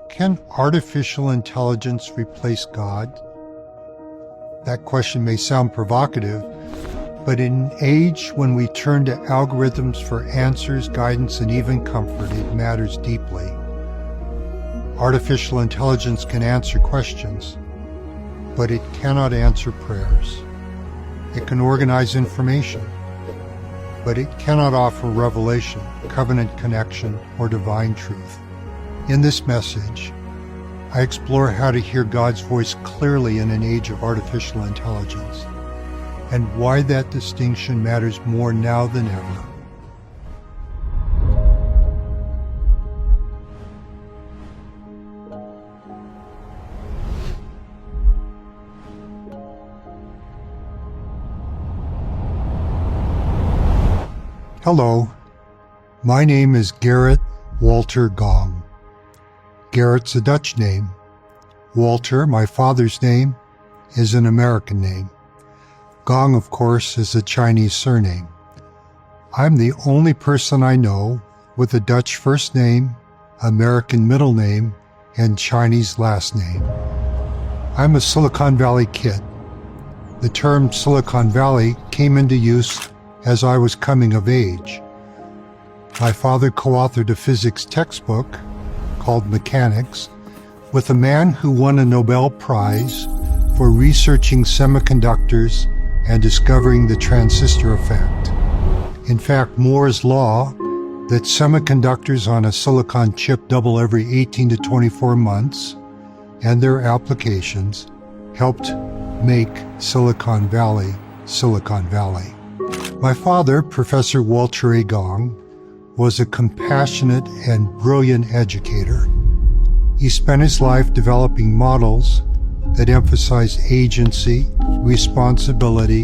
Can artificial intelligence replace God? That question may sound provocative, but in an age when we turn to algorithms for answers, guidance, and even comfort, it matters deeply. Artificial intelligence can answer questions, but it cannot answer prayers. It can organize information, but it cannot offer revelation, covenant connection, or divine truth. In this message, I explore how to hear God's voice clearly in an age of artificial intelligence, and why that distinction matters more now than ever. Hello, my name is Gerrit Walter Gong. Gerrit's a Dutch name. Walter, my father's name, is an American name. Gong, of course, is a Chinese surname. I'm the only person I know with a Dutch first name, American middle name, and Chinese last name. I'm a Silicon Valley kid. The term Silicon Valley came into use as I was coming of age. My father co-authored a physics textbook called Mechanics with a man who won a Nobel Prize for researching semiconductors and discovering the transistor effect. In fact, Moore's law that semiconductors on a silicon chip double every 18 to 24 months and their applications helped make Silicon Valley Silicon Valley. My father, Professor Walter A. Gong, was a compassionate and brilliant educator. He spent his life developing models that emphasize agency, responsibility,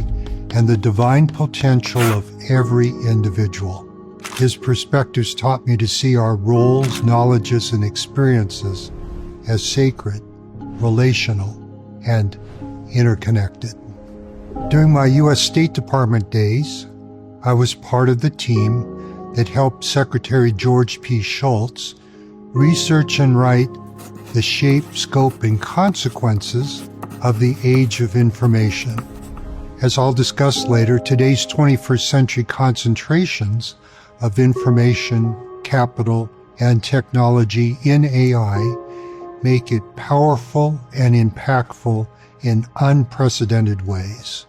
and the divine potential of every individual. His perspectives taught me to see our roles, knowledges, and experiences as sacred, relational, and interconnected. During my U.S. State Department days, I was part of the team that helped Secretary George P. Shultz research and write the shape, scope, and consequences of the age of information. As I'll discuss later, today's 21st century concentrations of information, capital, and technology in AI make it powerful and impactful in unprecedented ways.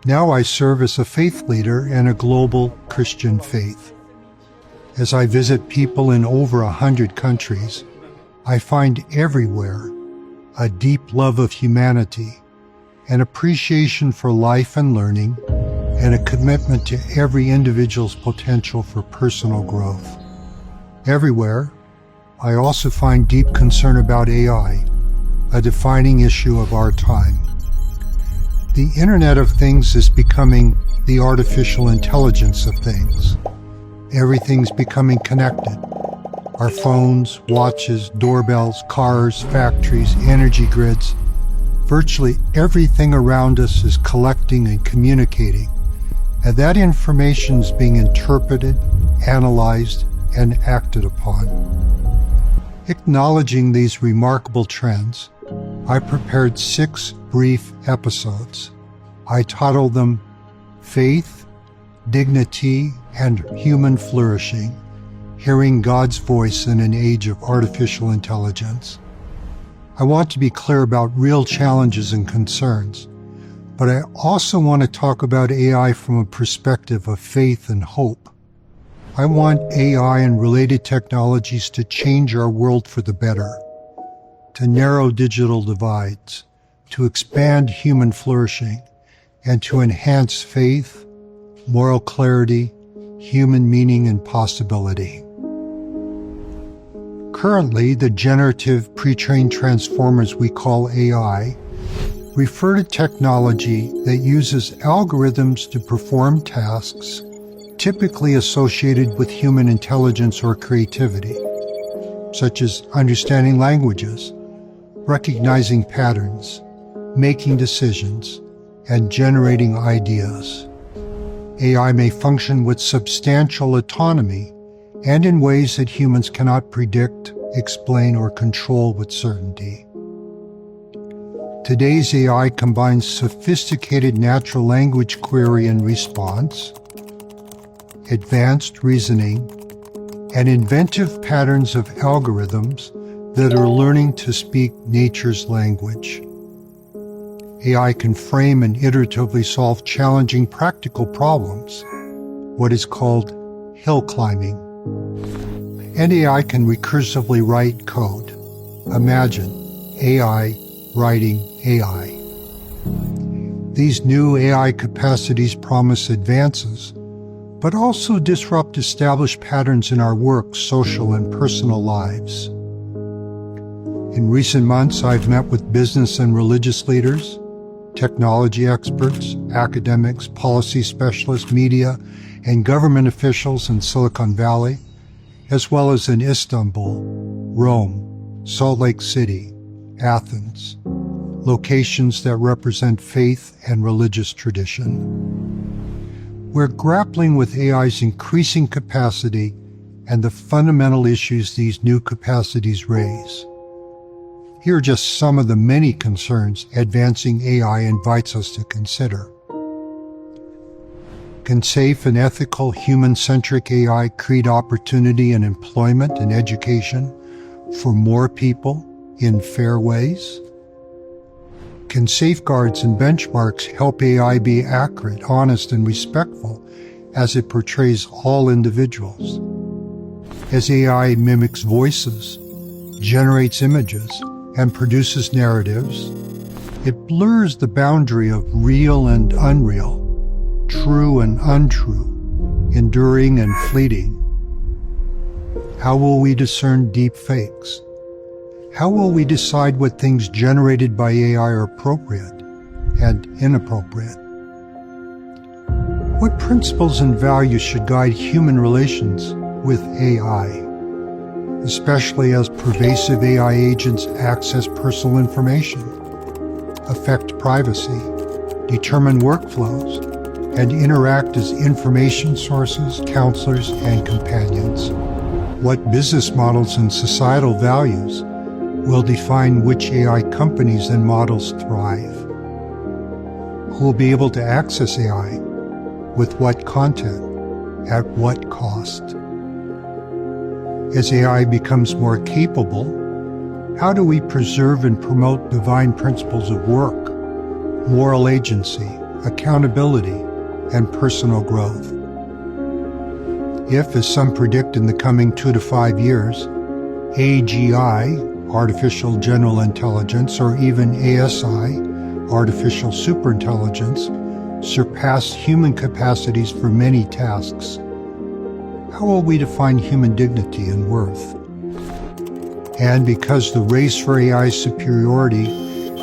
Now I serve as a faith leader in a global Christian faith. As I visit people in over 100 countries, I find everywhere a deep love of humanity, an appreciation for life and learning, and a commitment to every individual's potential for personal growth. Everywhere, I also find deep concern about AI, a defining issue of our time. The Internet of Things is becoming the artificial intelligence of things. Everything's becoming connected. Our phones, watches, doorbells, cars, factories, energy grids. Virtually everything around us is collecting and communicating, and that information is being interpreted, analyzed, and acted upon. Acknowledging these remarkable trends, I prepared 6 brief episodes. I titled them Faith, Dignity, and Human Flourishing, Hearing God's Voice in an Age of Artificial Intelligence. I want to be clear about real challenges and concerns, but I also want to talk about AI from a perspective of faith and hope. I want AI and related technologies to change our world for the better, to narrow digital divides, to expand human flourishing, and to enhance faith, moral clarity, human meaning, and possibility. Currently, the generative pre-trained transformers we call AI refer to technology that uses algorithms to perform tasks typically associated with human intelligence or creativity, such as understanding languages, recognizing patterns, making decisions, and generating ideas. AI may function with substantial autonomy and in ways that humans cannot predict explain, or control with certainty. Today's AI combines sophisticated natural language query and response, advanced reasoning, and inventive patterns of algorithms that are learning to speak nature's language. AI can frame and iteratively solve challenging practical problems, what is called hill climbing. And AI can recursively write code. Imagine AI writing AI. These new AI capacities promise advances, but also disrupt established patterns in our work, social, and personal lives. In recent months, I've met with business and religious leaders, technology experts, academics, policy specialists, media, and government officials in Silicon Valley, as well as in Istanbul, Rome, Salt Lake City, Athens, locations that represent faith and religious tradition. We're grappling with AI's increasing capacity and the fundamental issues these new capacities raise. Here are just some of the many concerns advancing AI invites us to consider. Can safe and ethical human-centric AI create opportunity and employment and education for more people in fair ways? Can safeguards and benchmarks help AI be accurate, honest, and respectful as it portrays all individuals? As AI mimics voices, generates images, and produces narratives, it blurs the boundary of real and unreal, true and untrue, enduring and fleeting. How will we discern deep fakes? How will we decide what things generated by AI are appropriate and inappropriate? What principles and values should guide human relations with AI, especially as pervasive AI agents access personal information, affect privacy, determine workflows, and interact as information sources, counselors, and companions? What business models and societal values will define which AI companies and models thrive? Who will be able to access AI? With what content? At what cost? As AI becomes more capable, how do we preserve and promote divine principles of work, moral agency, accountability, and personal growth? If, as some predict in the coming 2 to 5 years, AGI, artificial general intelligence, or even ASI, artificial superintelligence, surpass human capacities for many tasks, how will we define human dignity and worth? And because the race for AI superiority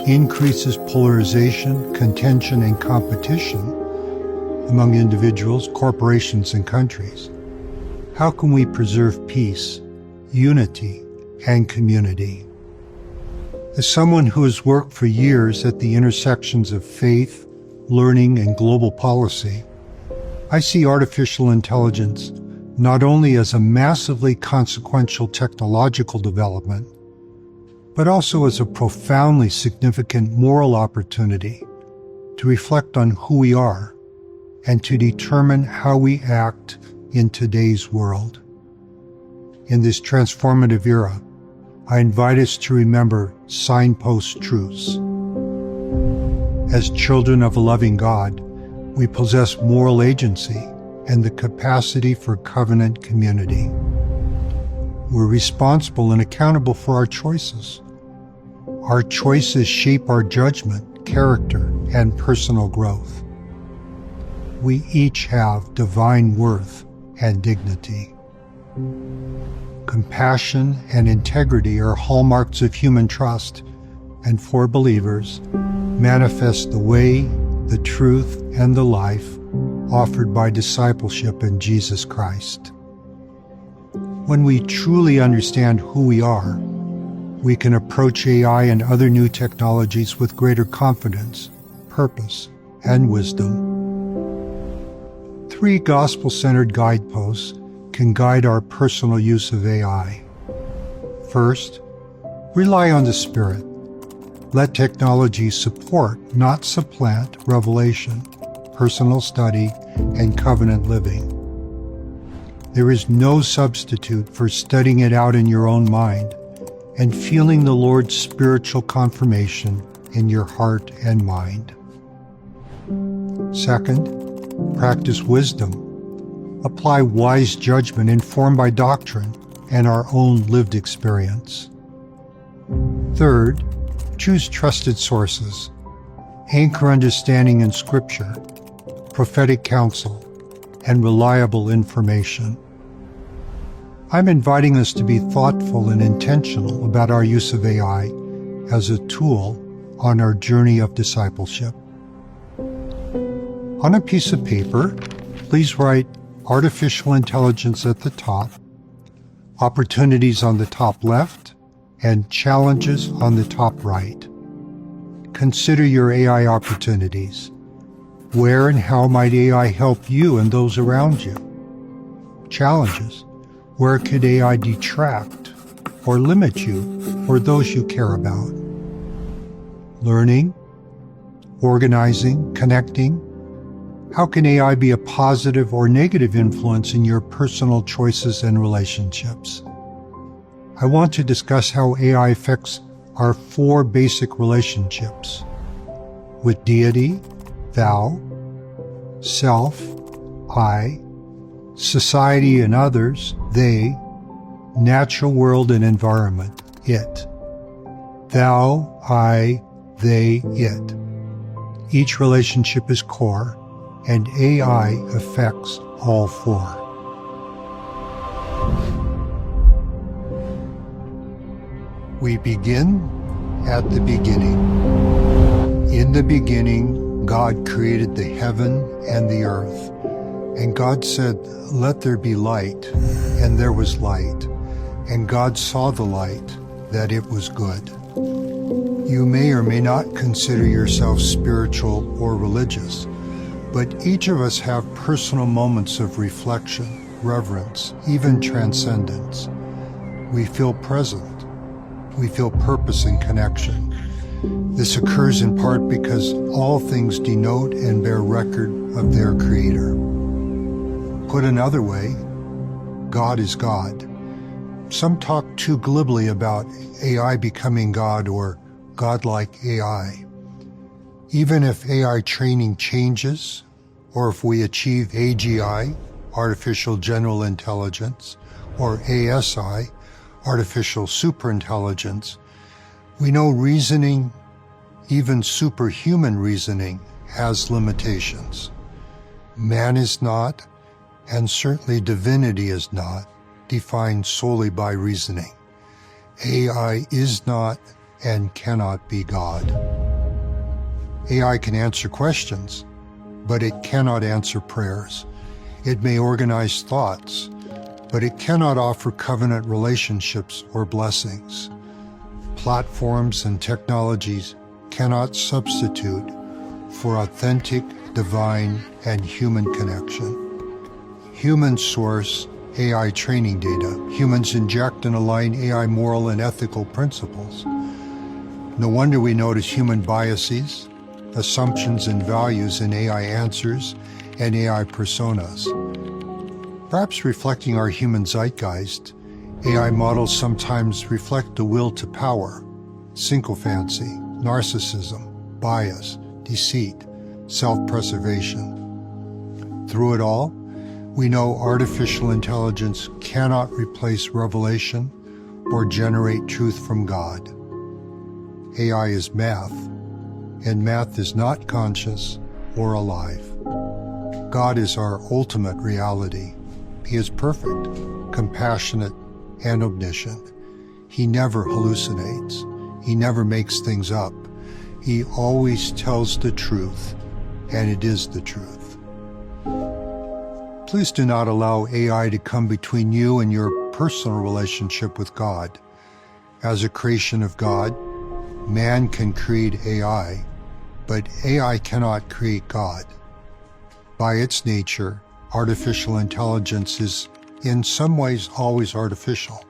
increases polarization, contention, and competition among individuals, corporations, and countries, how can we preserve peace, unity, and community? As someone who has worked for years at the intersections of faith, learning, and global policy, I see artificial intelligence not only as a massively consequential technological development, but also as a profoundly significant moral opportunity to reflect on who we are and to determine how we act in today's world. In this transformative era, I invite us to remember signpost truths. As children of a loving God, we possess moral agency and the capacity for covenant community. We're responsible and accountable for our choices. Our choices shape our judgment, character, and personal growth. We each have divine worth and dignity. Compassion and integrity are hallmarks of human trust, and for believers, manifest the way, the truth, and the life offered by discipleship in Jesus Christ. When we truly understand who we are, we can approach AI and other new technologies with greater confidence, purpose, and wisdom. 3 gospel-centered guideposts can guide our personal use of AI. First, rely on the Spirit. Let technology support, not supplant, revelation, personal study, and covenant living. There is no substitute for studying it out in your own mind and feeling the Lord's spiritual confirmation in your heart and mind. Second, practice wisdom. Apply wise judgment informed by doctrine and our own lived experience. Third, choose trusted sources. Anchor understanding in Scripture, prophetic counsel, and reliable information. I'm inviting us to be thoughtful and intentional about our use of AI as a tool on our journey of discipleship. On a piece of paper, please write artificial intelligence at the top, opportunities on the top left, and challenges on the top right. Consider your AI opportunities. Where and how might AI help you and those around you? Challenges. Where could AI detract or limit you or those you care about? Learning, organizing, connecting. How can AI be a positive or negative influence in your personal choices and relationships? I want to discuss how AI affects our 4 basic relationships: with deity, thou; self, I; society and others, they; natural world and environment, it. Thou, I, they, it. Each relationship is core, and AI affects all 4. We begin at the beginning. In the beginning, God created the heaven and the earth. And God said, "Let there be light," and there was light. And God saw the light, that it was good. You may or may not consider yourself spiritual or religious, but each of us have personal moments of reflection, reverence, even transcendence. We feel present. We feel purpose and connection. This occurs in part because all things denote and bear record of their Creator. Put another way, God is God. Some talk too glibly about AI becoming God or godlike AI. Even if AI training changes, or if we achieve AGI, artificial general intelligence, or ASI, artificial superintelligence, we know reasoning, even superhuman reasoning, has limitations. Man is not, and certainly divinity is not, defined solely by reasoning. AI is not and cannot be God. AI can answer questions, but it cannot answer prayers. It may organize thoughts, but it cannot offer covenant relationships or blessings. Platforms and technologies cannot substitute for authentic, divine, and human connection. Humans source AI training data. Humans inject and align AI moral and ethical principles. No wonder we notice human biases, assumptions, and values in AI answers and AI personas. Perhaps reflecting our human zeitgeist, AI models sometimes reflect the will to power, sycophancy, narcissism, bias, deceit, self-preservation. Through it all, we know artificial intelligence cannot replace revelation or generate truth from God. AI is math, and math is not conscious or alive. God is our ultimate reality. He is perfect, compassionate, and omniscient. He never hallucinates. He never makes things up. He always tells the truth, and it is the truth. Please do not allow AI to come between you and your personal relationship with God. As a creation of God, man can create AI, but AI cannot create God. By its nature, artificial intelligence is in some ways always artificial.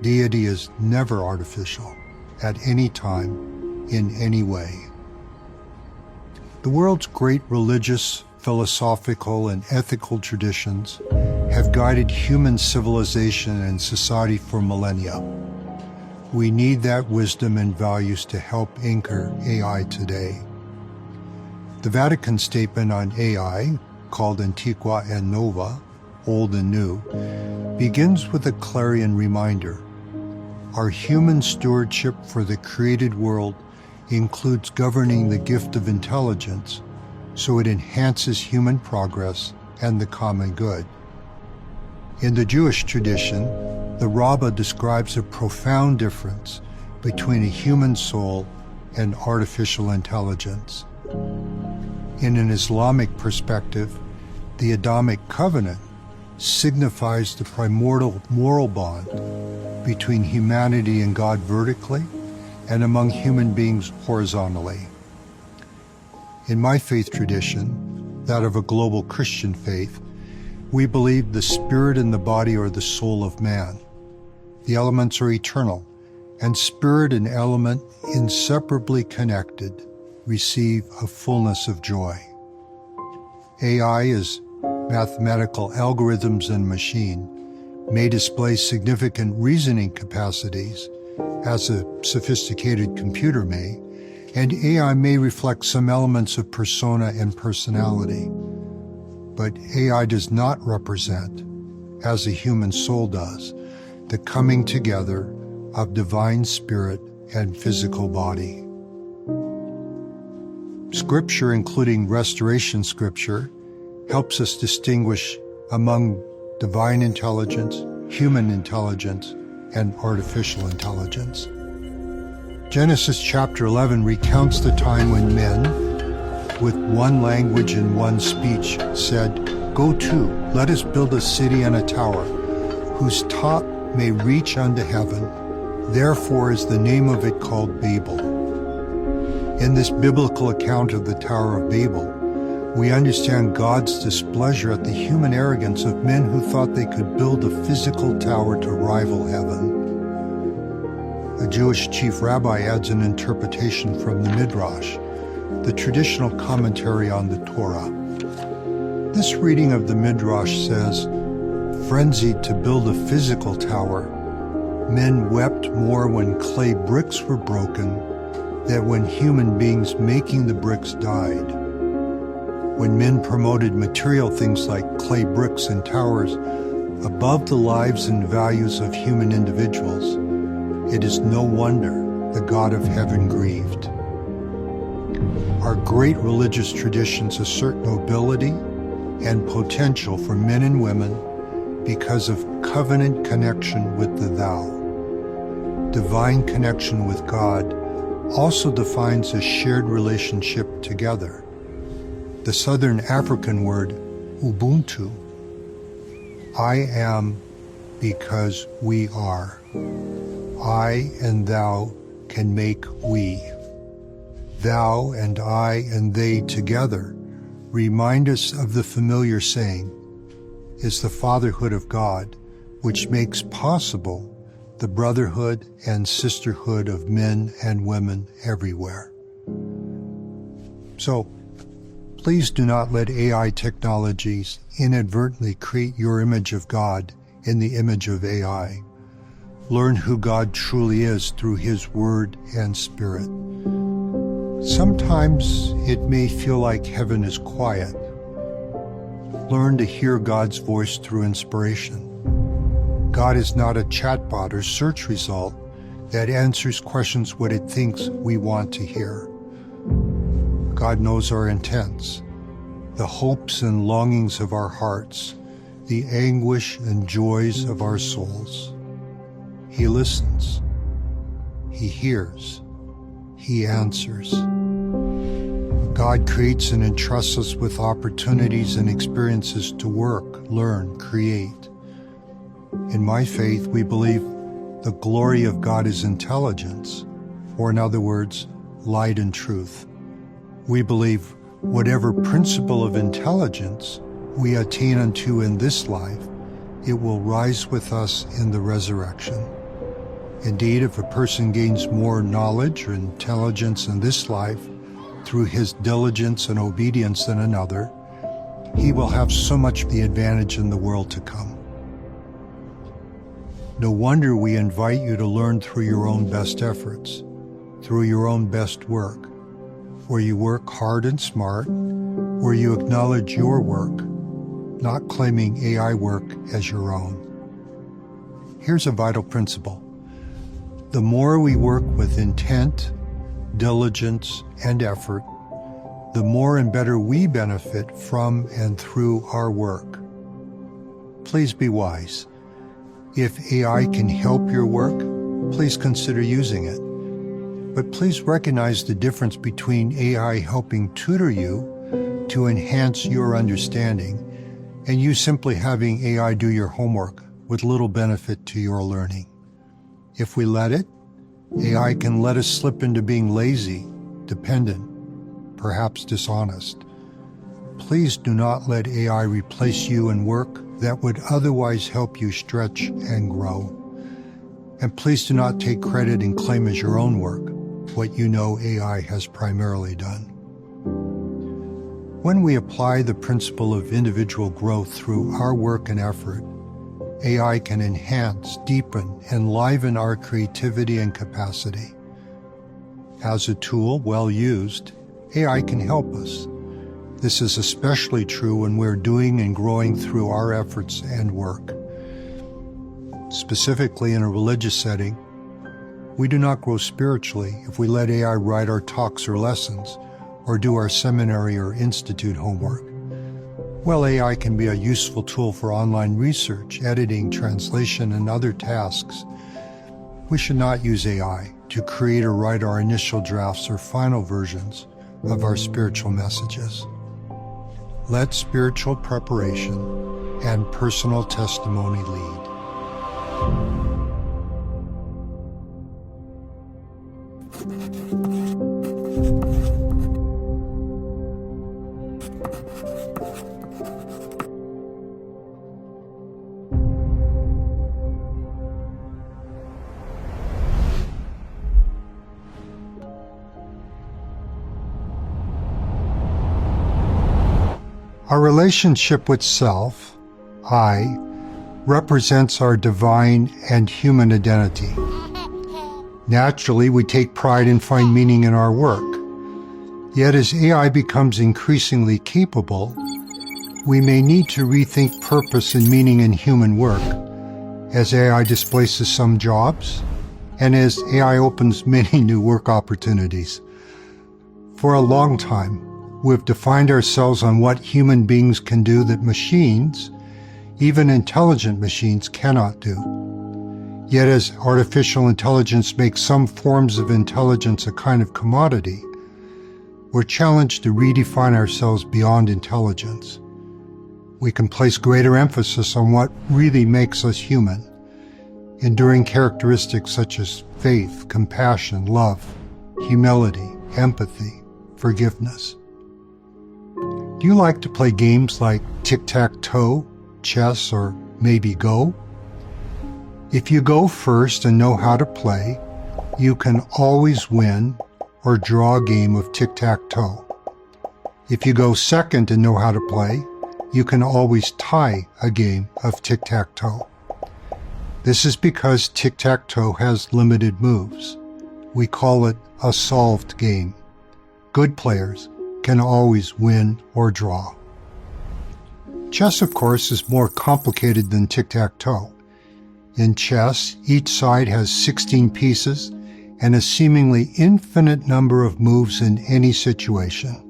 Deity is never artificial, at any time, in any way. The world's great religious, philosophical, and ethical traditions have guided human civilization and society for millennia. We need that wisdom and values to help anchor AI today. The Vatican statement on AI, called Antiqua and Nova, Old and New, begins with a clarion reminder. Our human stewardship for the created world includes governing the gift of intelligence so it enhances human progress and the common good. In the Jewish tradition, the Rabbah describes a profound difference between a human soul and artificial intelligence. In an Islamic perspective, the Adamic covenant signifies the primordial moral bond between humanity and God vertically and among human beings horizontally. In my faith tradition, that of a global Christian faith, we believe the spirit and the body are the soul of man. The elements are eternal, and spirit and element, inseparably connected, receive a fullness of joy. AI is mathematical algorithms and machine may display significant reasoning capacities, as a sophisticated computer may, and AI may reflect some elements of persona and personality. But AI does not represent, as a human soul does, the coming together of divine spirit and physical body. Scripture, including restoration scripture, helps us distinguish among divine intelligence, human intelligence, and artificial intelligence. Genesis chapter 11 recounts the time when men, with one language and one speech, said, "Go to, let us build a city and a tower, whose top may reach unto heaven. Therefore is the name of it called Babel." In this biblical account of the Tower of Babel, we understand God's displeasure at the human arrogance of men who thought they could build a physical tower to rival heaven. A Jewish chief rabbi adds an interpretation from the Midrash, the traditional commentary on the Torah. This reading of the Midrash says, frenzied to build a physical tower, men wept more when clay bricks were broken than when human beings making the bricks died. When men promoted material things like clay bricks and towers above the lives and values of human individuals, it is no wonder the God of heaven grieved. Our great religious traditions assert nobility and potential for men and women because of covenant connection with the Thou. Divine connection with God also defines a shared relationship together. The Southern African word Ubuntu, I am because we are. I and thou can make we. Thou and I and they together remind us of the familiar saying, is the fatherhood of God, which makes possible the brotherhood and sisterhood of men and women everywhere. So, please do not let AI technologies inadvertently create your image of God in the image of AI. Learn who God truly is through His Word and Spirit. Sometimes it may feel like heaven is quiet. Learn to hear God's voice through inspiration. God is not a chatbot or search result that answers questions what it thinks we want to hear. God knows our intents, the hopes and longings of our hearts, the anguish and joys of our souls. He listens. He hears. He answers. God creates and entrusts us with opportunities and experiences to work, learn, create. In my faith, we believe the glory of God is intelligence, or in other words, light and truth. We believe whatever principle of intelligence we attain unto in this life, it will rise with us in the resurrection. Indeed, if a person gains more knowledge or intelligence in this life through his diligence and obedience than another, he will have so much the advantage in the world to come. No wonder we invite you to learn through your own best efforts, through your own best work, where you work hard and smart, where you acknowledge your work, not claiming AI work as your own. Here's a vital principle. The more we work with intent, diligence, and effort, the more and better we benefit from and through our work. Please be wise. If AI can help your work, please consider using it. But please recognize the difference between AI helping tutor you to enhance your understanding and you simply having AI do your homework with little benefit to your learning. If we let it, AI can let us slip into being lazy, dependent, perhaps dishonest. Please do not let AI replace you in work that would otherwise help you stretch and grow. And please do not take credit and claim as your own work what you know AI has primarily done. When we apply the principle of individual growth through our work and effort, AI can enhance, deepen, enliven our creativity and capacity. As a tool, well used, AI can help us. This is especially true when we're doing and growing through our efforts and work. Specifically in a religious setting, we do not grow spiritually if we let AI write our talks or lessons, or do our seminary or institute homework. While AI can be a useful tool for online research, editing, translation, and other tasks, we should not use AI to create or write our initial drafts or final versions of our spiritual messages. Let spiritual preparation and personal testimony lead. Our relationship with self, I, represents our divine and human identity. Naturally, we take pride and find meaning in our work. Yet as AI becomes increasingly capable, we may need to rethink purpose and meaning in human work as AI displaces some jobs and as AI opens many new work opportunities. For a long time, we've defined ourselves on what human beings can do that machines, even intelligent machines, cannot do. Yet as artificial intelligence makes some forms of intelligence a kind of commodity, we're challenged to redefine ourselves beyond intelligence. We can place greater emphasis on what really makes us human, enduring characteristics such as faith, compassion, love, humility, empathy, forgiveness. Do you like to play games like tic-tac-toe, chess, or maybe Go? If you go first and know how to play, you can always win or draw a game of tic-tac-toe. If you go second and know how to play, you can always tie a game of tic-tac-toe. This is because tic-tac-toe has limited moves. We call it a solved game. Good players can always win or draw. Chess, of course, is more complicated than tic-tac-toe. In chess, each side has 16 pieces and a seemingly infinite number of moves in any situation.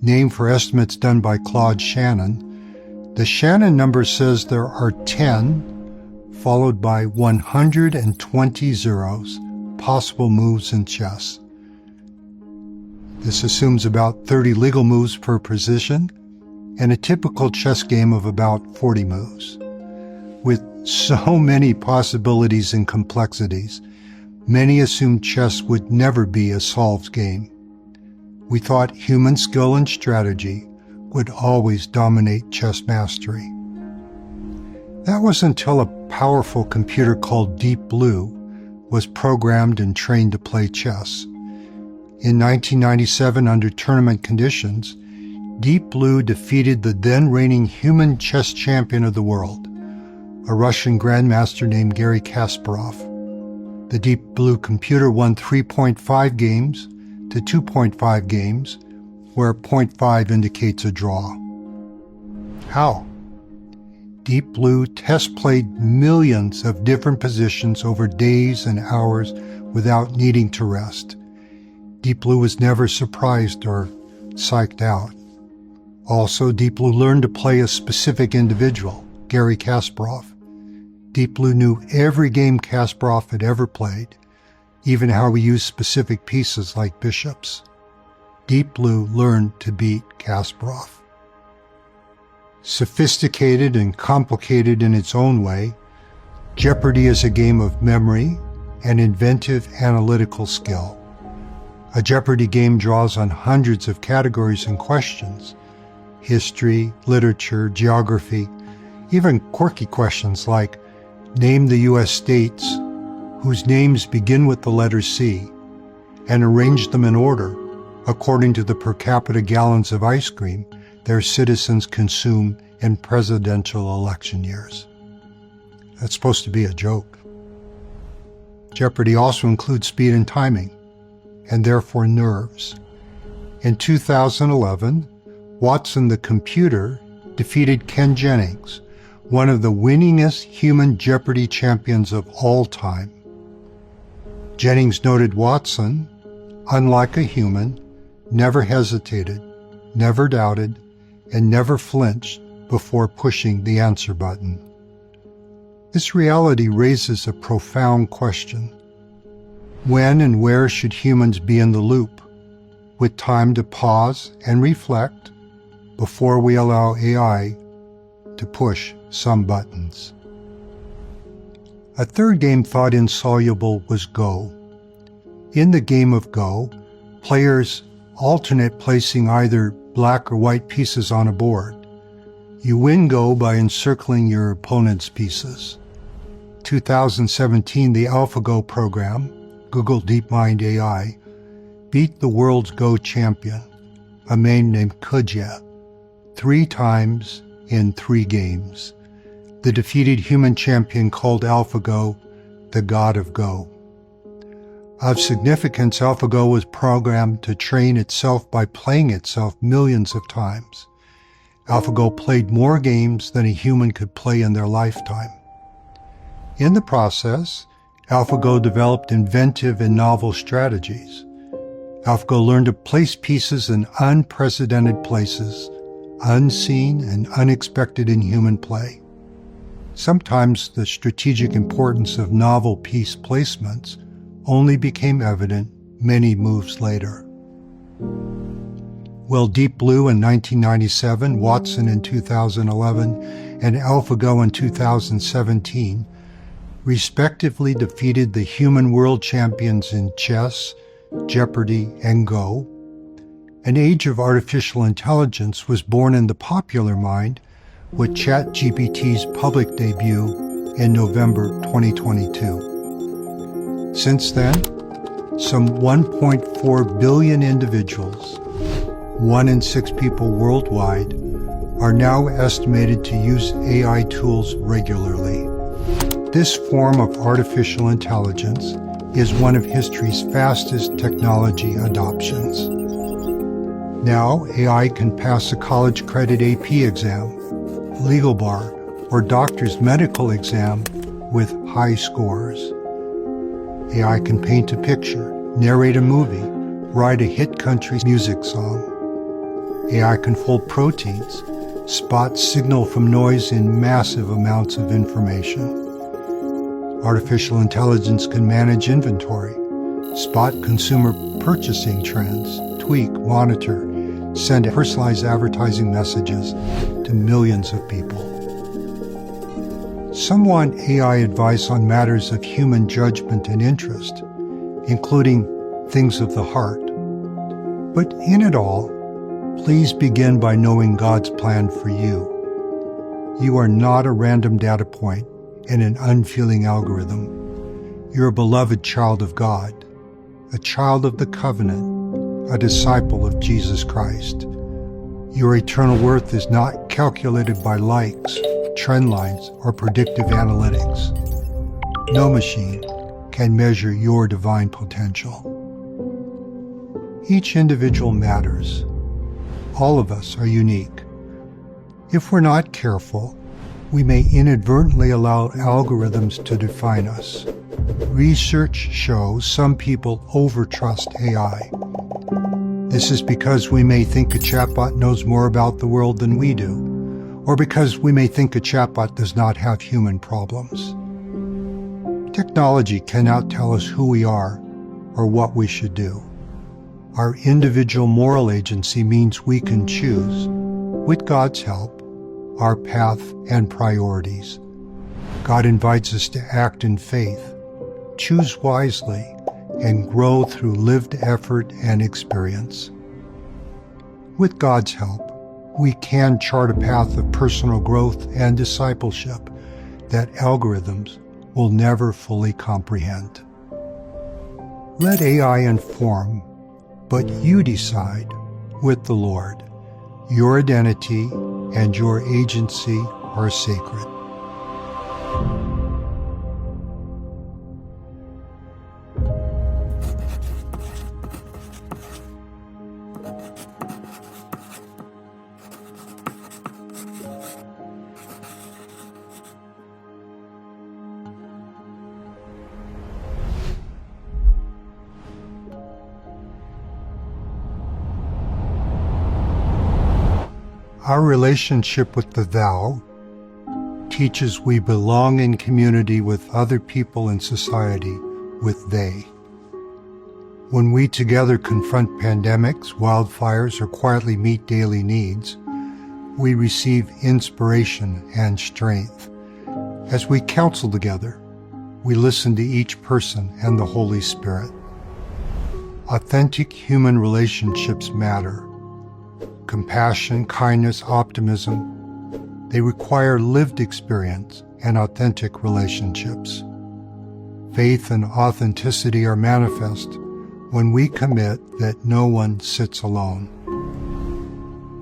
Named for estimates done by Claude Shannon, the Shannon number says there are 10, followed by 120 zeros, possible moves in chess. This assumes about 30 legal moves per position and a typical chess game of about 40 moves. With so many possibilities and complexities, many assumed chess would never be a solved game. We thought human skill and strategy would always dominate chess mastery. That was until a powerful computer called Deep Blue was programmed and trained to play chess. In 1997, under tournament conditions, Deep Blue defeated the then reigning human chess champion of the world, a Russian grandmaster named Garry Kasparov. The Deep Blue computer won 3.5 games to 2.5 games, where 0.5 indicates a draw. How? Deep Blue test played millions of different positions over days and hours without needing to rest. Deep Blue was never surprised or psyched out. Also, Deep Blue learned to play a specific individual, Garry Kasparov. Deep Blue knew every game Kasparov had ever played, even how he used specific pieces like bishops. Deep Blue learned to beat Kasparov. Sophisticated and complicated in its own way, Jeopardy is a game of memory and inventive analytical skill. A Jeopardy game draws on hundreds of categories and questions: history, literature, geography, even quirky questions like name the U.S. states whose names begin with the letter C, and arrange them in order according to the per capita gallons of ice cream their citizens consume in presidential election years. That's supposed to be a joke. Jeopardy also includes speed and timing, and therefore nerves. In 2011, Watson the computer defeated Ken Jennings, one of the winningest human Jeopardy champions of all time. Jennings noted Watson, unlike a human, never hesitated, never doubted, and never flinched before pushing the answer button. This reality raises a profound question. When and where should humans be in the loop, with time to pause and reflect before we allow AI to push some buttons? A third game thought insoluble was Go. In the game of Go, players alternate placing either black or white pieces on a board. You win Go by encircling your opponent's pieces. 2017, the AlphaGo program, Google DeepMind AI, beat the world's Go champion, a man named Kudya, 3 times in 3 games. The defeated human champion called AlphaGo the God of Go. Of significance, AlphaGo was programmed to train itself by playing itself millions of times. AlphaGo played more games than a human could play in their lifetime. In the process, AlphaGo developed inventive and novel strategies. AlphaGo learned to place pieces in unprecedented places, unseen and unexpected in human play. Sometimes the strategic importance of novel piece placements only became evident many moves later. Well, Deep Blue in 1997, Watson in 2011, and AlphaGo in 2017 respectively defeated the human world champions in chess, Jeopardy, and Go. An age of artificial intelligence was born in the popular mind with ChatGPT's public debut in November 2022. Since then, some 1.4 billion individuals, 1 in 6 people worldwide, are now estimated to use AI tools regularly. This form of artificial intelligence is one of history's fastest technology adoptions. Now, AI can pass a college credit AP exam, legal bar, or doctor's medical exam with high scores. AI can paint a picture, narrate a movie, write a hit country music song. AI can fold proteins, spot signal from noise in massive amounts of information. Artificial intelligence can manage inventory, spot consumer purchasing trends, tweak, monitor, send personalized advertising messages to millions of people. Some want AI advice on matters of human judgment and interest, including things of the heart. But in it all, please begin by knowing God's plan for you. You are not a random data point in an unfeeling algorithm. You're a beloved child of God, a child of the covenant, a disciple of Jesus Christ. Your eternal worth is not calculated by likes, trend lines, or predictive analytics. No machine can measure your divine potential. Each individual matters. All of us are unique. If we're not careful, we may inadvertently allow algorithms to define us. Research shows some people overtrust AI. This is because we may think a chatbot knows more about the world than we do, or because we may think a chatbot does not have human problems. Technology cannot tell us who we are or what we should do. Our individual moral agency means we can choose, with God's help, our path and priorities. God invites us to act in faith, choose wisely, and grow through lived effort and experience. With God's help, we can chart a path of personal growth and discipleship that algorithms will never fully comprehend. Let AI inform, but you decide with the Lord. Your identity and your agency are sacred. Our relationship with the Thou teaches we belong in community with other people in society with they. When we together confront pandemics, wildfires, or quietly meet daily needs, we receive inspiration and strength. As we counsel together, we listen to each person and the Holy Spirit. Authentic human relationships matter. Compassion, kindness, optimism, they require lived experience and authentic relationships. Faith and authenticity are manifest when we commit that no one sits alone.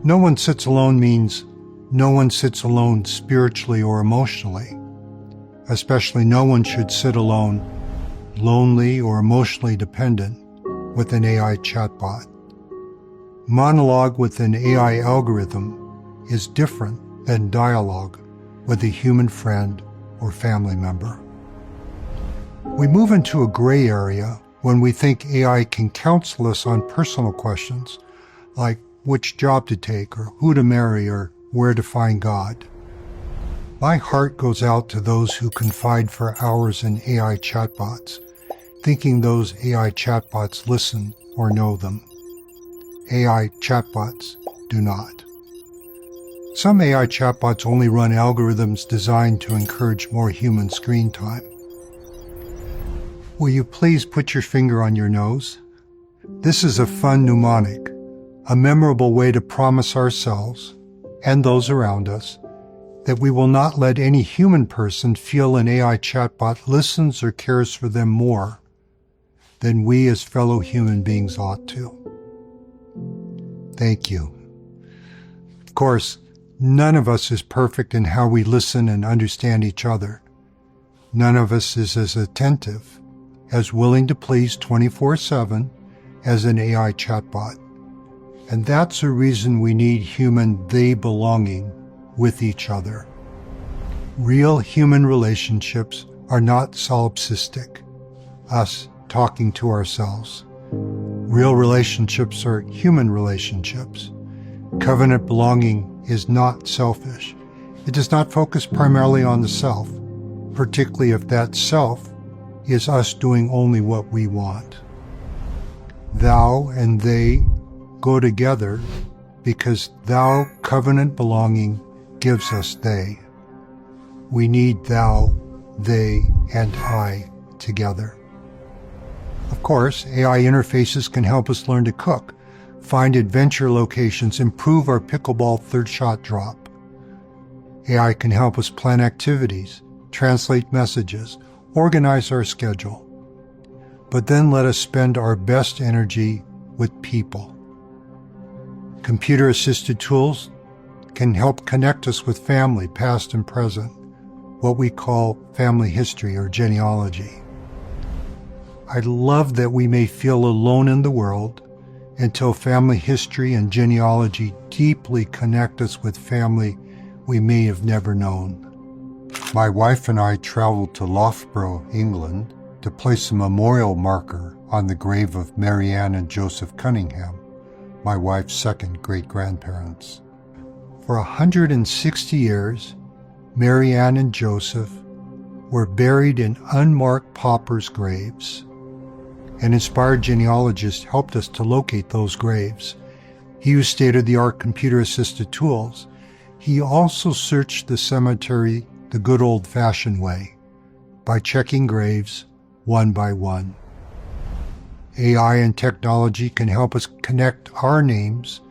No one sits alone means no one sits alone spiritually or emotionally. Especially no one should sit alone, lonely or emotionally dependent with an AI chatbot. Monologue with an AI algorithm is different than dialogue with a human friend or family member. We move into a gray area when we think AI can counsel us on personal questions like which job to take or who to marry or where to find God. My heart goes out to those who confide for hours in AI chatbots, thinking those AI chatbots listen or know them. AI chatbots do not. Some AI chatbots only run algorithms designed to encourage more human screen time. Will you please put your finger on your nose? This is a fun mnemonic, a memorable way to promise ourselves and those around us that we will not let any human person feel an AI chatbot listens or cares for them more than we as fellow human beings ought to. Thank you. Of course, none of us is perfect in how we listen and understand each other. None of us is as attentive, as willing to please 24/7 as an AI chatbot. And that's a reason we need human they belonging with each other. Real human relationships are not solipsistic, us talking to ourselves. Real relationships are human relationships. Covenant belonging is not selfish. It does not focus primarily on the self, particularly if that self is us doing only what we want. Thou and they go together because thou covenant belonging gives us they. We need thou, they, and I together. Of course, AI interfaces can help us learn to cook, find adventure locations, improve our pickleball third shot drop. AI can help us plan activities, translate messages, organize our schedule, but then let us spend our best energy with people. Computer-assisted tools can help connect us with family, past and present, what we call family history or genealogy. I love that we may feel alone in the world until family history and genealogy deeply connect us with family we may have never known. My wife and I traveled to Loughborough, England, to place a memorial marker on the grave of Mary Ann and Joseph Cunningham, my wife's second great-grandparents. For 160 years, Mary Ann and Joseph were buried in unmarked paupers' graves. An inspired genealogist helped us to locate those graves. He used state-of-the-art computer-assisted tools. He also searched the cemetery the good old-fashioned way, by checking graves one by one. AI and technology can help us connect our names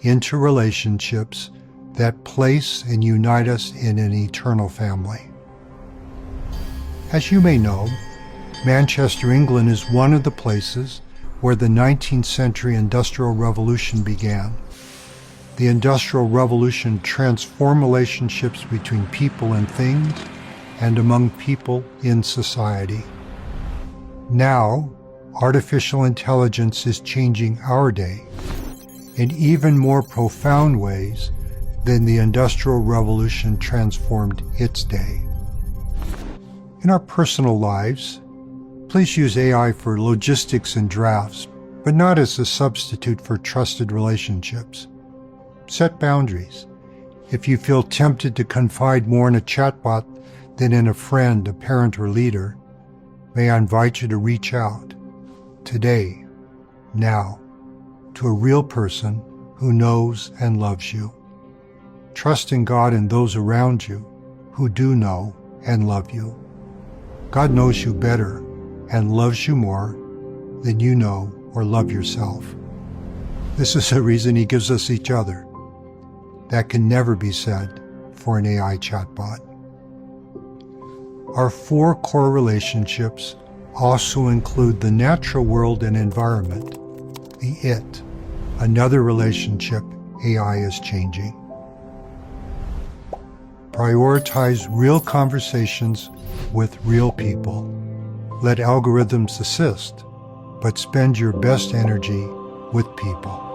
into relationships that place and unite us in an eternal family. As you may know, Manchester, England is one of the places where the 19th century Industrial Revolution began. The Industrial Revolution transformed relationships between people and things and among people in society. Now, artificial intelligence is changing our day in even more profound ways than the Industrial Revolution transformed its day. In our personal lives, please use AI for logistics and drafts, but not as a substitute for trusted relationships. Set boundaries. If you feel tempted to confide more in a chatbot than in a friend, a parent, or leader, may I invite you to reach out today, now, to a real person who knows and loves you. Trust in God and those around you who do know and love you. God knows you better and loves you more than you know or love yourself. This is the reason He gives us each other. That can never be said for an AI chatbot. Our 4 core relationships also include the natural world and environment, the it, another relationship AI is changing. Prioritize real conversations with real people. Let algorithms assist, but spend your best energy with people.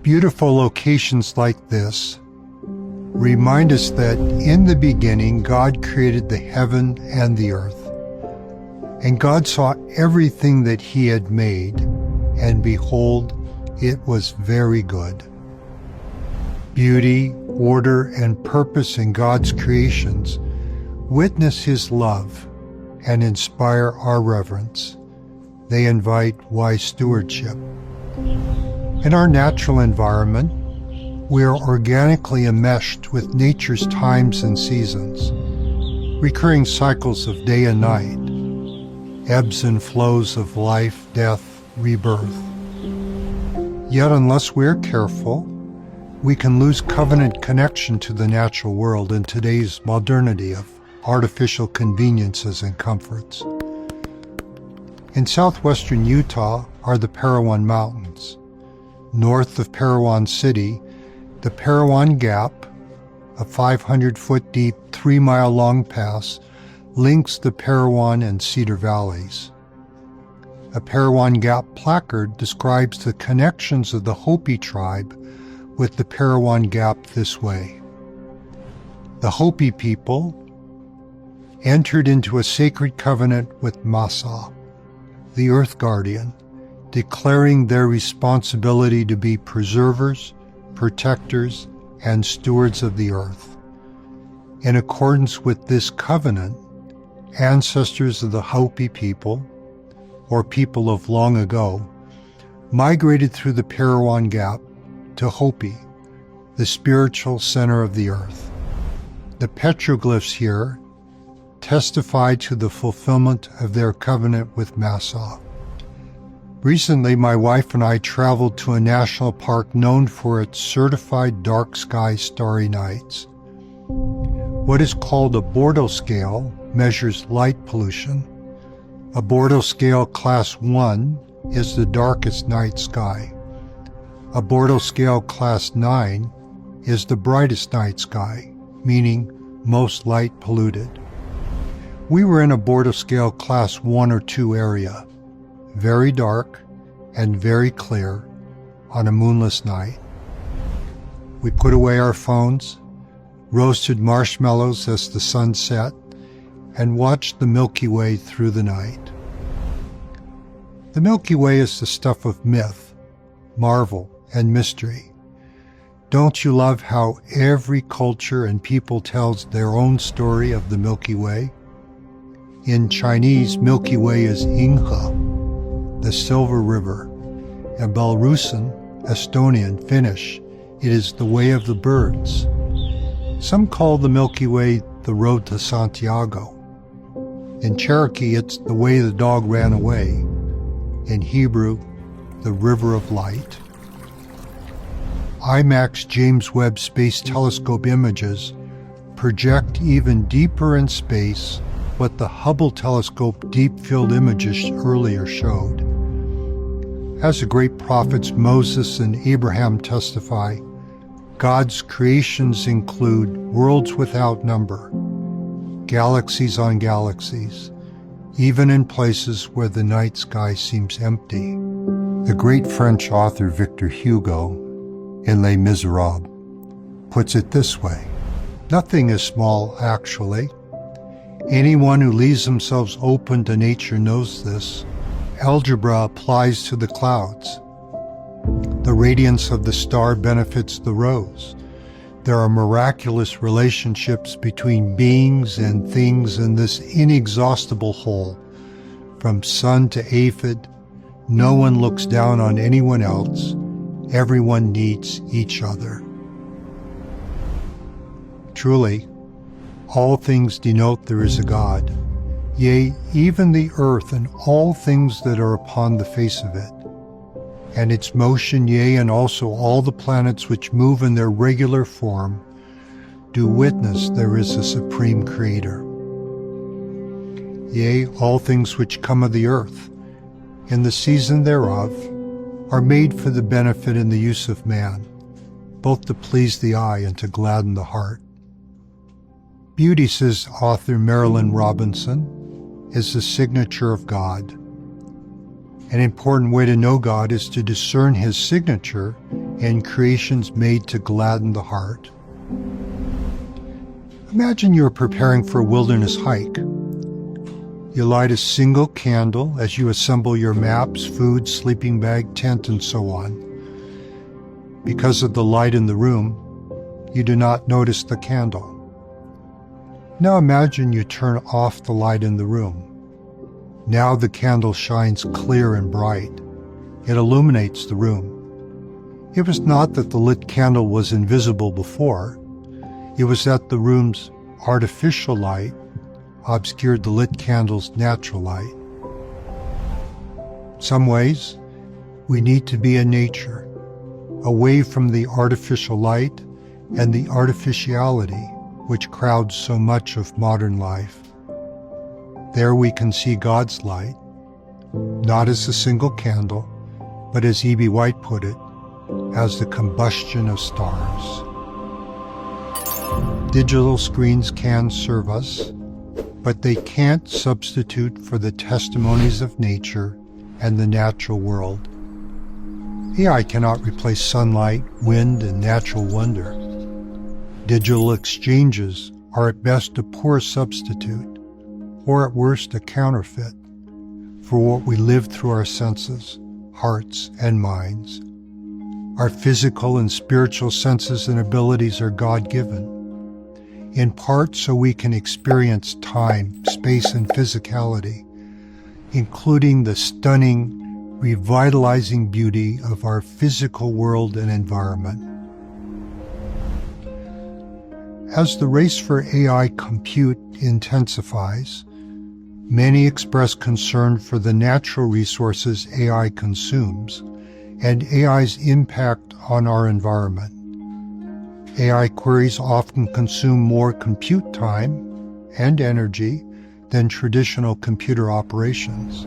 Beautiful locations like this remind us that in the beginning God created the heaven and the earth. And God saw everything that He had made, and behold, it was very good. Beauty, order, and purpose in God's creations witness His love and inspire our reverence. They invite wise stewardship. In our natural environment, we are organically enmeshed with nature's times and seasons, recurring cycles of day and night, ebbs and flows of life, death, rebirth. Yet unless we're careful, we can lose covenant connection to the natural world in today's modernity of artificial conveniences and comforts. In southwestern Utah are the Parowan Mountains. North of Parowan City, the Parowan Gap, a 500-foot deep, 3-mile-long pass, links the Parowan and Cedar Valleys. A Parowan Gap placard describes the connections of the Hopi tribe with the Parowan Gap this way. The Hopi people entered into a sacred covenant with Masa, the earth guardian, declaring their responsibility to be preservers, protectors, and stewards of the earth. In accordance with this covenant, ancestors of the Hopi people, or people of long ago, migrated through the Parowan Gap to Hopi, the spiritual center of the earth. The petroglyphs here testify to the fulfillment of their covenant with Massa. Recently, my wife and I traveled to a national park known for its certified dark sky starry nights. What is called a Bortle scale measures light pollution. A Bortle scale class 1 is the darkest night sky. A Bortle scale class 9 is the brightest night sky, meaning most light polluted. We were in a Bortle scale class 1 or 2 area, very dark and very clear on a moonless night. We put away our phones, roasted marshmallows as the sun set, and watched the Milky Way through the night. The Milky Way is the stuff of myth, marvel, and mystery. Don't you love how every culture and people tells their own story of the Milky Way? In Chinese, Milky Way is Inghe, the Silver River. In Belarusian, Estonian, Finnish, it is the Way of the Birds. Some call the Milky Way the Road to Santiago. In Cherokee, it's the way the dog ran away. In Hebrew, the River of Light. IMAX James Webb Space Telescope images project even deeper in space what the Hubble telescope deep field images earlier showed. As the great prophets Moses and Abraham testify, God's creations include worlds without number, galaxies on galaxies, even in places where the night sky seems empty. The great French author Victor Hugo, in Les Miserables, puts it this way: nothing is small, actually. Anyone who leaves themselves open to nature knows this. Algebra applies to the clouds. The radiance of the star benefits the rose. There are miraculous relationships between beings and things in this inexhaustible whole. From sun to aphid, no one looks down on anyone else. Everyone needs each other. Truly, all things denote there is a God, yea, even the earth and all things that are upon the face of it, and its motion, yea, and also all the planets which move in their regular form, do witness there is a supreme Creator. Yea, all things which come of the earth, in the season thereof, are made for the benefit and the use of man, both to please the eye and to gladden the heart. Beauty, says author Marilyn Robinson, is the signature of God. An important way to know God is to discern His signature in creations made to gladden the heart. Imagine you are preparing for a wilderness hike. You light a single candle as you assemble your maps, food, sleeping bag, tent, and so on. Because of the light in the room, you do not notice the candle. Now imagine you turn off the light in the room. Now the candle shines clear and bright. It illuminates the room. It was not that the lit candle was invisible before. It was that the room's artificial light obscured the lit candle's natural light. Some ways, we need to be in nature, away from the artificial light and the artificiality which crowds so much of modern life. There we can see God's light, not as a single candle, but as E.B. White put it, as the combustion of stars. Digital screens can serve us, but they can't substitute for the testimonies of nature and the natural world. AI cannot replace sunlight, wind, and natural wonder. Digital exchanges are at best a poor substitute, or at worst a counterfeit, for what we live through our senses, hearts, and minds. Our physical and spiritual senses and abilities are God-given, in part so we can experience time, space, and physicality, including the stunning revitalizing beauty of our physical world and environment. As the race for AI compute intensifies, many express concern for the natural resources AI consumes and AI's impact on our environment. AI queries often consume more compute time and energy than traditional computer operations.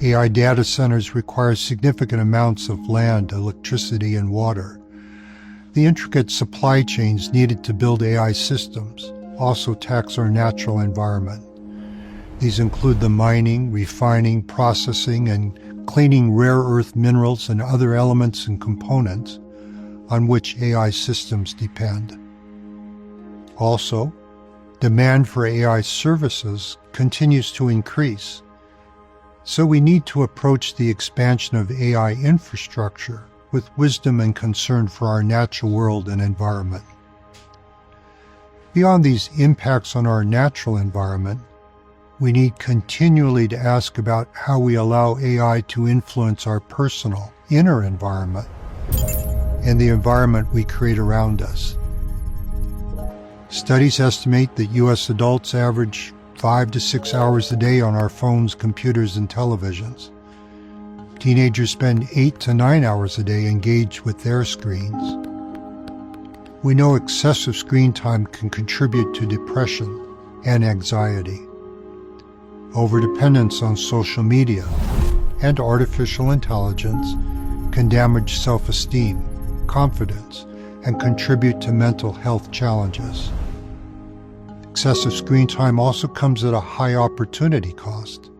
AI data centers require significant amounts of land, electricity, and water. The intricate supply chains needed to build AI systems also tax our natural environment. These include the mining, refining, processing, and cleaning rare earth minerals and other elements and components on which AI systems depend. Also, demand for AI services continues to increase, so we need to approach the expansion of AI infrastructure with wisdom and concern for our natural world and environment. Beyond these impacts on our natural environment, we need continually to ask about how we allow AI to influence our personal, inner environment and the environment we create around us. Studies estimate that U.S. adults average 5 to 6 hours a day on our phones, computers, and televisions. Teenagers spend 8 to 9 hours a day engaged with their screens. We know excessive screen time can contribute to depression and anxiety. Overdependence on social media and artificial intelligence can damage self-esteem, confidence, and contribute to mental health challenges. Excessive screen time also comes at a high opportunity cost.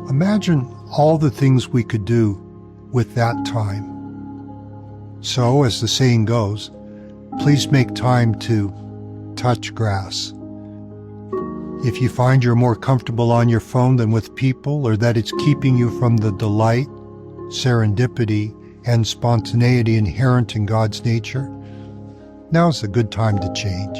Imagine all the things we could do with that time. So, as the saying goes, please make time to touch grass. If you find you're more comfortable on your phone than with people, or that it's keeping you from the delight, serendipity, and spontaneity inherent in God's nature, now's a good time to change.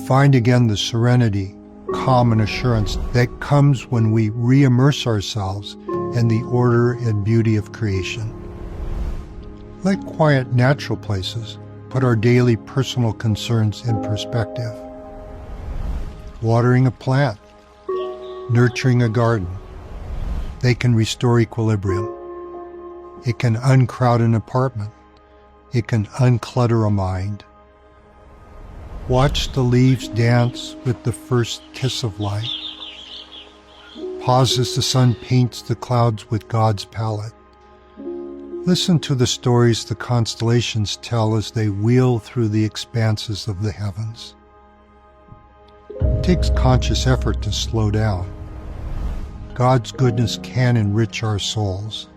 Find again the serenity, calm, and assurance that comes when we re-immerse ourselves in the order and beauty of creation. Let quiet, natural places put our daily personal concerns in perspective. Watering a plant, nurturing a garden, they can restore equilibrium. It can uncrowd an apartment. It can unclutter a mind. Watch the leaves dance with the first kiss of light. Pause as the sun paints the clouds with God's palette. Listen to the stories the constellations tell as they wheel through the expanses of the heavens. It takes conscious effort to slow down. God's goodness can enrich our souls.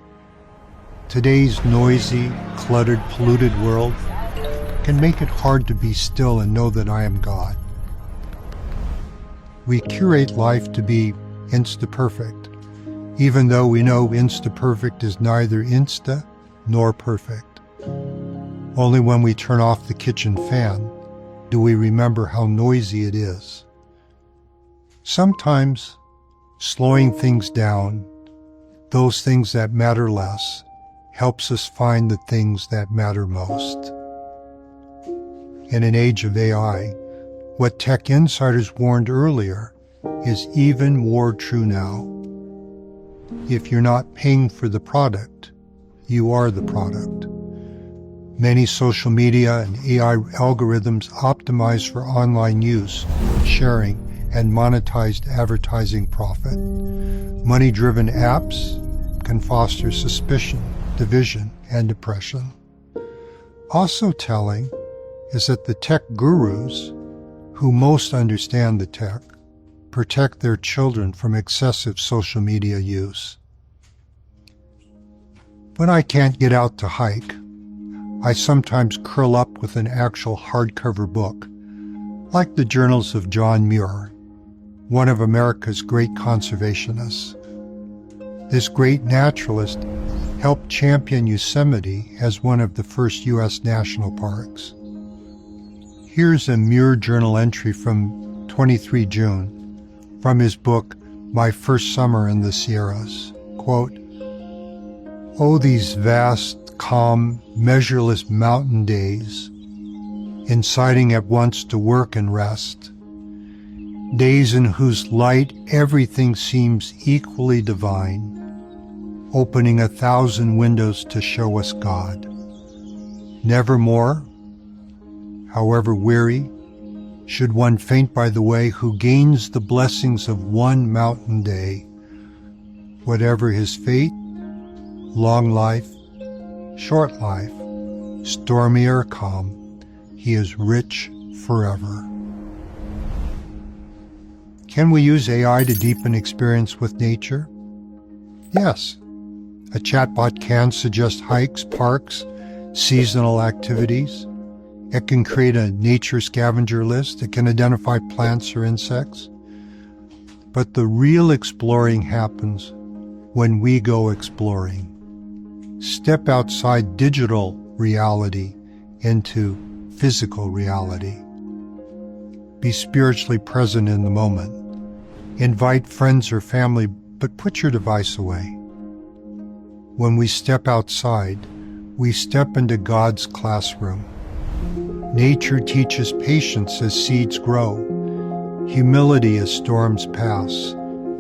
Today's noisy, cluttered, polluted world can make it hard to be still and know that I am God. We curate life to be insta-perfect, even though we know insta-perfect is neither insta nor perfect. Only when we turn off the kitchen fan do we remember how noisy it is. Sometimes slowing things down, those things that matter less, helps us find the things that matter most. In an age of AI, what tech insiders warned earlier is even more true now. If you're not paying for the product, you are the product. Many social media and AI algorithms optimize for online use, sharing, and monetized advertising profit. Money-driven apps can foster suspicion, division, and depression. Also telling is that the tech gurus, who most understand the tech, protect their children from excessive social media use. When I can't get out to hike, I sometimes curl up with an actual hardcover book, like the journals of John Muir, one of America's great conservationists. This great naturalist helped champion Yosemite as one of the first U.S. national parks. Here's a Muir journal entry from 23 June from his book, My First Summer in the Sierras. Quote, quote, "Oh, these vast, calm, measureless mountain days, inciting at once to work and rest, days in whose light everything seems equally divine, opening 1,000 windows to show us God. Nevermore, however weary, should one faint by the way who gains the blessings of one mountain day. Whatever his fate, long life, short life, stormy or calm, he is rich forever." Can we use AI to deepen experience with nature? Yes. A chatbot can suggest hikes, parks, seasonal activities. It can create a nature scavenger list. It can identify plants or insects. But the real exploring happens when we go exploring. Step outside digital reality into physical reality. Be spiritually present in the moment. Invite friends or family, but put your device away. When we step outside, we step into God's classroom. Nature teaches patience as seeds grow, humility as storms pass,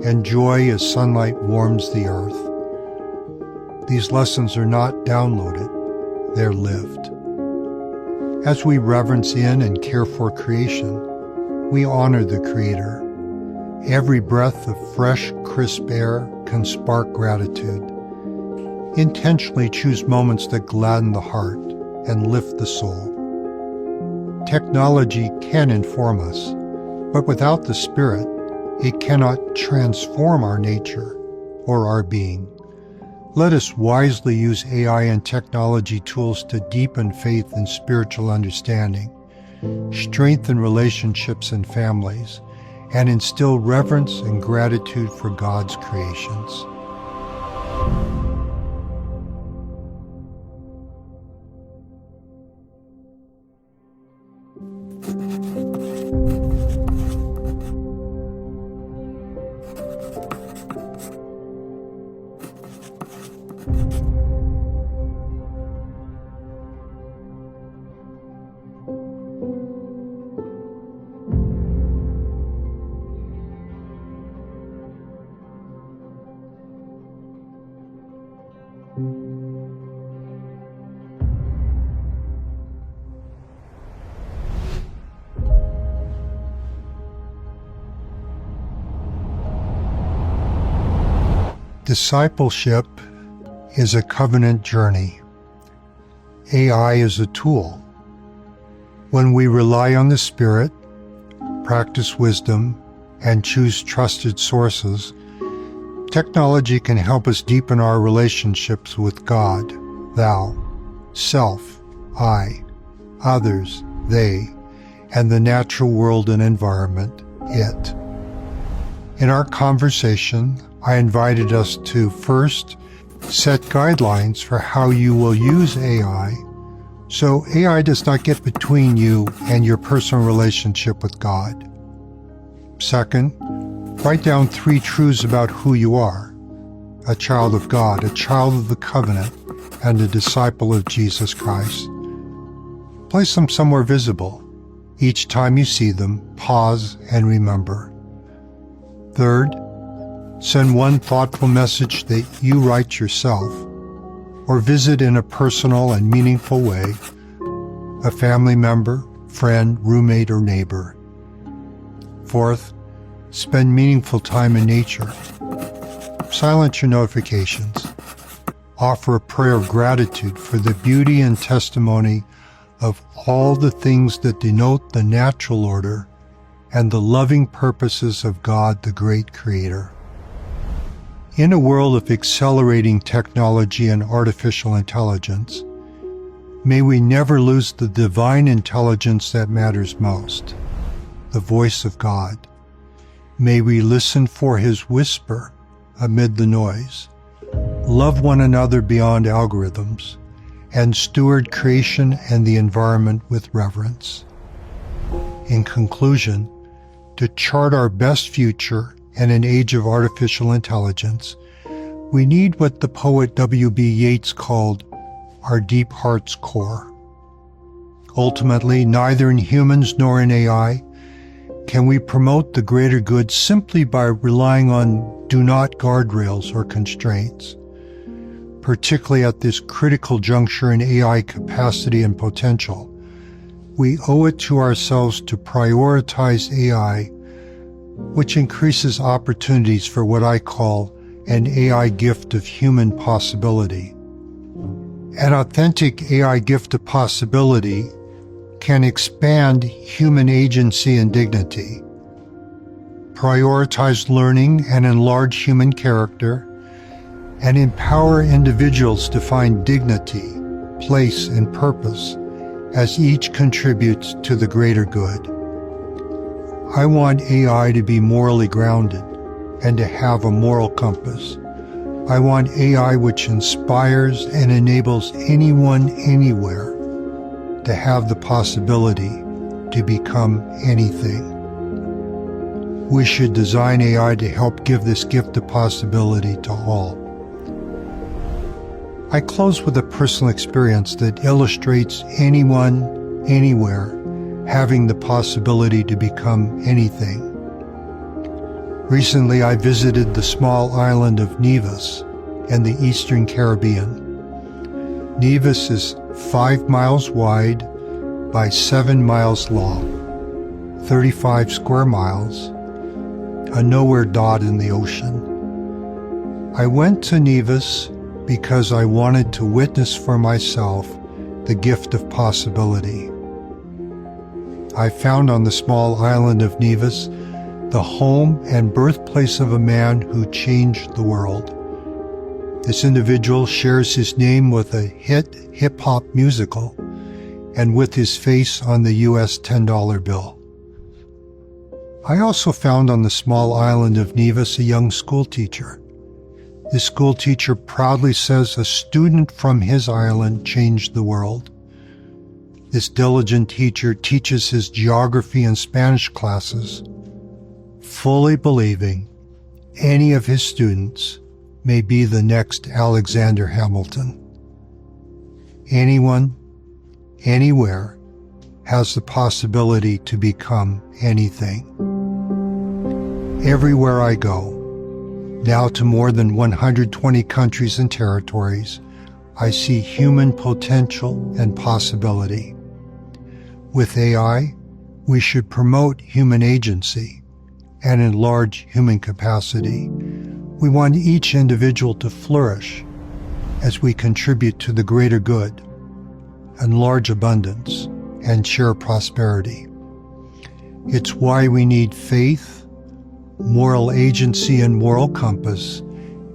and joy as sunlight warms the earth. These lessons are not downloaded, they're lived. As we reverence in and care for creation, we honor the Creator. Every breath of fresh, crisp air can spark gratitude. Intentionally choose moments that gladden the heart and lift the soul. Technology can inform us, but without the Spirit, it cannot transform our nature or our being. Let us wisely use AI and technology tools to deepen faith and spiritual understanding, strengthen relationships and families, and instill reverence and gratitude for God's creations. Discipleship is a covenant journey. AI is a tool. When we rely on the Spirit, practice wisdom, and choose trusted sources, technology can help us deepen our relationships with God, thou, self, I, others, they, and the natural world and environment, it. In our conversation, I invited us to first set guidelines for how you will use AI so AI does not get between you and your personal relationship with God. Second, write down 3 truths about who you are: a child of God, a child of the covenant, and a disciple of Jesus Christ. Place them somewhere visible. Each time you see them, pause and remember. Third, send one thoughtful message that you write yourself, or visit in a personal and meaningful way a family member, friend, roommate, or neighbor. Fourth, spend meaningful time in nature. Silence your notifications. Offer a prayer of gratitude for the beauty and testimony of all the things that denote the natural order and the loving purposes of God, the great Creator. In a world of accelerating technology and artificial intelligence, may we never lose the divine intelligence that matters most, the voice of God. May we listen for His whisper amid the noise, love one another beyond algorithms, and steward creation and the environment with reverence. In conclusion, to chart our best future in an age of artificial intelligence, We need what the poet W.B. Yeats called our deep heart's core. Ultimately, neither in humans nor in AI can we promote the greater good simply by relying on do-not guardrails or constraints. Particularly at this critical juncture in AI capacity and potential, we owe it to ourselves to prioritize AI, which increases opportunities for what I call an AI gift of human possibility. An authentic AI gift of possibility can expand human agency and dignity, prioritize learning and enlarge human character, and empower individuals to find dignity, place, and purpose as each contributes to the greater good. I want AI to be morally grounded and to have a moral compass. I want AI which inspires and enables anyone, anywhere, to have the possibility to become anything. We should design AI to help give this gift of possibility to all. I close with a personal experience that illustrates anyone, anywhere, having the possibility to become anything. Recently, I visited the small island of Nevis in the Eastern Caribbean. Nevis is 5 miles wide by 7 miles long, 35 square miles, a nowhere dot in the ocean. I went to Nevis because I wanted to witness for myself the gift of possibility. I found on the small island of Nevis the home and birthplace of a man who changed the world. This individual shares his name with a hit hip-hop musical and with his face on the US $10 bill. I also found on the small island of Nevis a young schoolteacher. This schoolteacher proudly says a student from his island changed the world. This diligent teacher teaches his geography and Spanish classes, fully believing any of his students may be the next Alexander Hamilton. Anyone, anywhere, has the possibility to become anything. Everywhere I go, now to more than 120 countries and territories, I see human potential and possibility. With AI, we should promote human agency and enlarge human capacity. We want each individual to flourish as we contribute to the greater good, enlarge abundance, and share prosperity. It's why we need faith, moral agency and moral compass,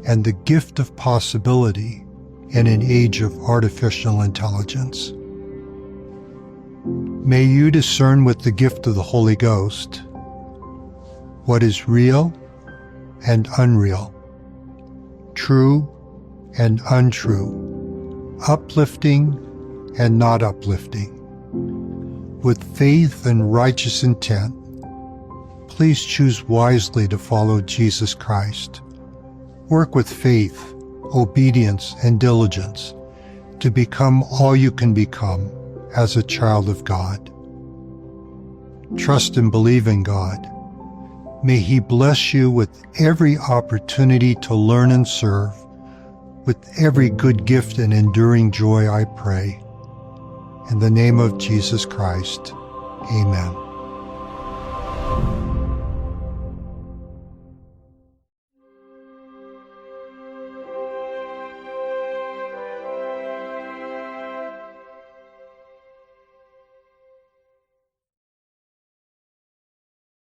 and the gift of possibility in an age of artificial intelligence. May you discern with the gift of the Holy Ghost what is real and unreal, true and untrue, uplifting and not uplifting. With faith and righteous intent, please choose wisely to follow Jesus Christ. Work with faith, obedience, and diligence to become all you can become as a child of God. Trust and believe in God. May He bless you with every opportunity to learn and serve, with every good gift and enduring joy, I pray. In the name of Jesus Christ, amen.